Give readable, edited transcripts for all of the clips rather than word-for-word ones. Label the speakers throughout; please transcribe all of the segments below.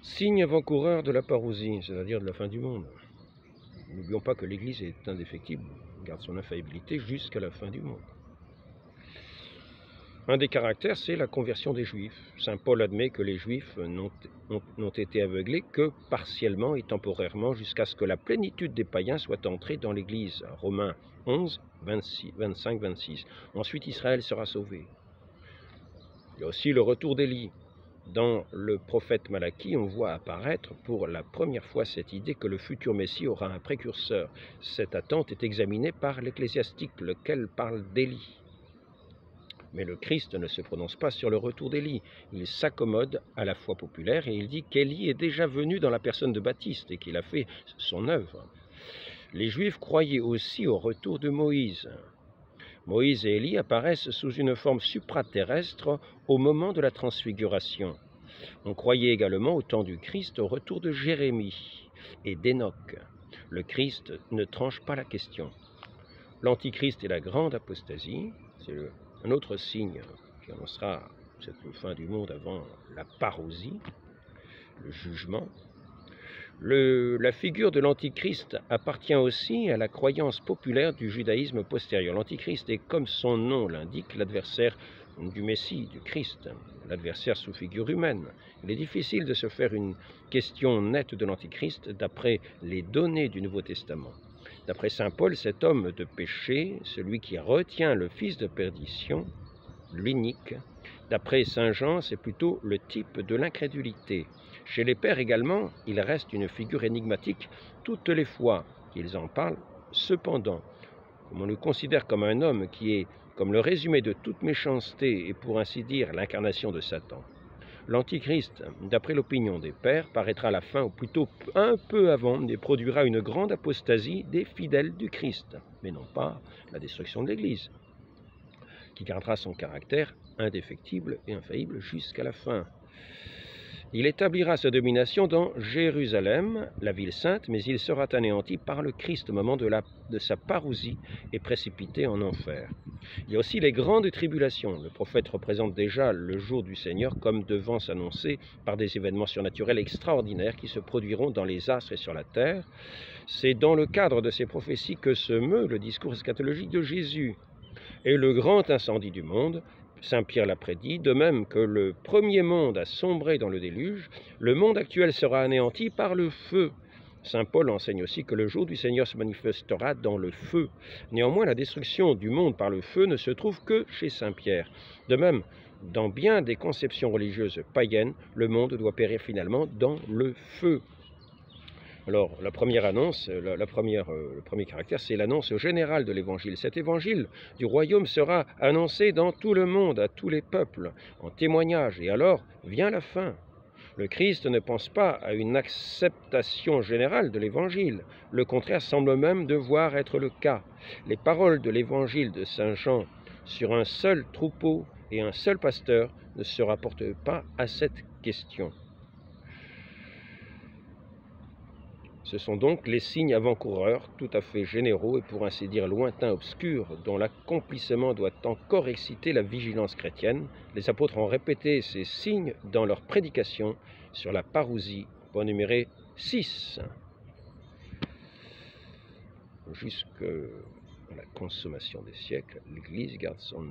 Speaker 1: Signe avant-coureur de la parousie, c'est-à-dire de la fin du monde. N'oublions pas que l'Église est indéfectible, garde son infaillibilité jusqu'à la fin du monde. Un des caractères, c'est la conversion des Juifs. Saint Paul admet que les Juifs n'ont été aveuglés que partiellement et temporairement jusqu'à ce que la plénitude des païens soit entrée dans l'Église. Romains 11, 25-26. Ensuite, Israël sera sauvé. Il y a aussi le retour d'Élie. Dans le prophète Malachie, on voit apparaître pour la première fois cette idée que le futur Messie aura un précurseur. Cette attente est examinée par l'ecclésiastique, lequel parle d'Élie. Mais le Christ ne se prononce pas sur le retour d'Élie. Il s'accommode à la foi populaire et il dit qu'Élie est déjà venu dans la personne de Baptiste et qu'il a fait son œuvre. Les Juifs croyaient aussi au retour de Moïse. Moïse et Élie apparaissent sous une forme supraterrestre au moment de la transfiguration. On croyait également au temps du Christ au retour de Jérémie et d'Enoch. Le Christ ne tranche pas la question. L'Antichrist et la grande apostasie, c'est un autre signe qui annoncera cette fin du monde avant la parousie, le jugement. La figure de l'Antichrist appartient aussi à la croyance populaire du judaïsme postérieur. L'Antichrist est, comme son nom l'indique, l'adversaire du Messie, du Christ, l'adversaire sous figure humaine. Il est difficile de se faire une question nette de l'Antichrist d'après les données du Nouveau Testament. D'après saint Paul, cet homme de péché, celui qui retient le fils de perdition, l'unique. D'après saint Jean, c'est plutôt le type de l'incrédulité. Chez les pères également, il reste une figure énigmatique toutes les fois qu'ils en parlent. Cependant, comme on le considère comme un homme qui est comme le résumé de toute méchanceté et pour ainsi dire l'incarnation de Satan, l'Antichrist, d'après l'opinion des pères, paraîtra à la fin, ou plutôt un peu avant, et produira une grande apostasie des fidèles du Christ, mais non pas la destruction de l'Église, qui gardera son caractère indéfectible et infaillible jusqu'à la fin. Il établira sa domination dans Jérusalem, la ville sainte, mais il sera anéanti par le Christ au moment de sa parousie et précipité en enfer. Il y a aussi les grandes tribulations. Le prophète représente déjà le jour du Seigneur comme devant s'annoncer par des événements surnaturels extraordinaires qui se produiront dans les astres et sur la terre. C'est dans le cadre de ces prophéties que se meut le discours eschatologique de Jésus. Et le grand incendie du monde, saint Pierre l'a prédit, de même que le premier monde a sombré dans le déluge, le monde actuel sera anéanti par le feu. Saint Paul enseigne aussi que le jour du Seigneur se manifestera dans le feu. Néanmoins, la destruction du monde par le feu ne se trouve que chez saint Pierre. De même, dans bien des conceptions religieuses païennes, le monde doit périr finalement dans le feu. Alors, la première annonce, le premier caractère, c'est l'annonce générale de l'Évangile. Cet Évangile du royaume sera annoncé dans tout le monde, à tous les peuples, en témoignage. Et alors vient la fin. Le Christ ne pense pas à une acceptation générale de l'Évangile. Le contraire semble même devoir être le cas. Les paroles de l'Évangile de saint Jean sur un seul troupeau et un seul pasteur ne se rapportent pas à cette question. Ce sont donc les signes avant-coureurs, tout à fait généraux et pour ainsi dire lointains, obscurs, dont l'accomplissement doit encore exciter la vigilance chrétienne. Les apôtres ont répété ces signes dans leur prédication sur la parousie, point numéro 6. Jusqu'à la consommation des siècles, l'Église garde son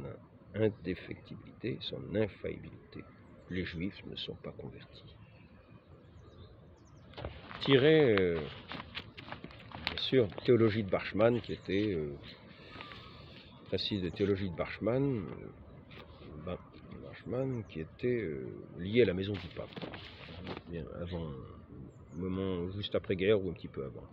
Speaker 1: indéfectibilité, son infaillibilité. Les Juifs ne sont pas convertis. Tiré, bien sûr, Théologie de Bachmann, qui était précise de Théologie de Bachmann, qui était lié à la maison du pape, bien avant, au moment juste après-guerre ou un petit peu avant.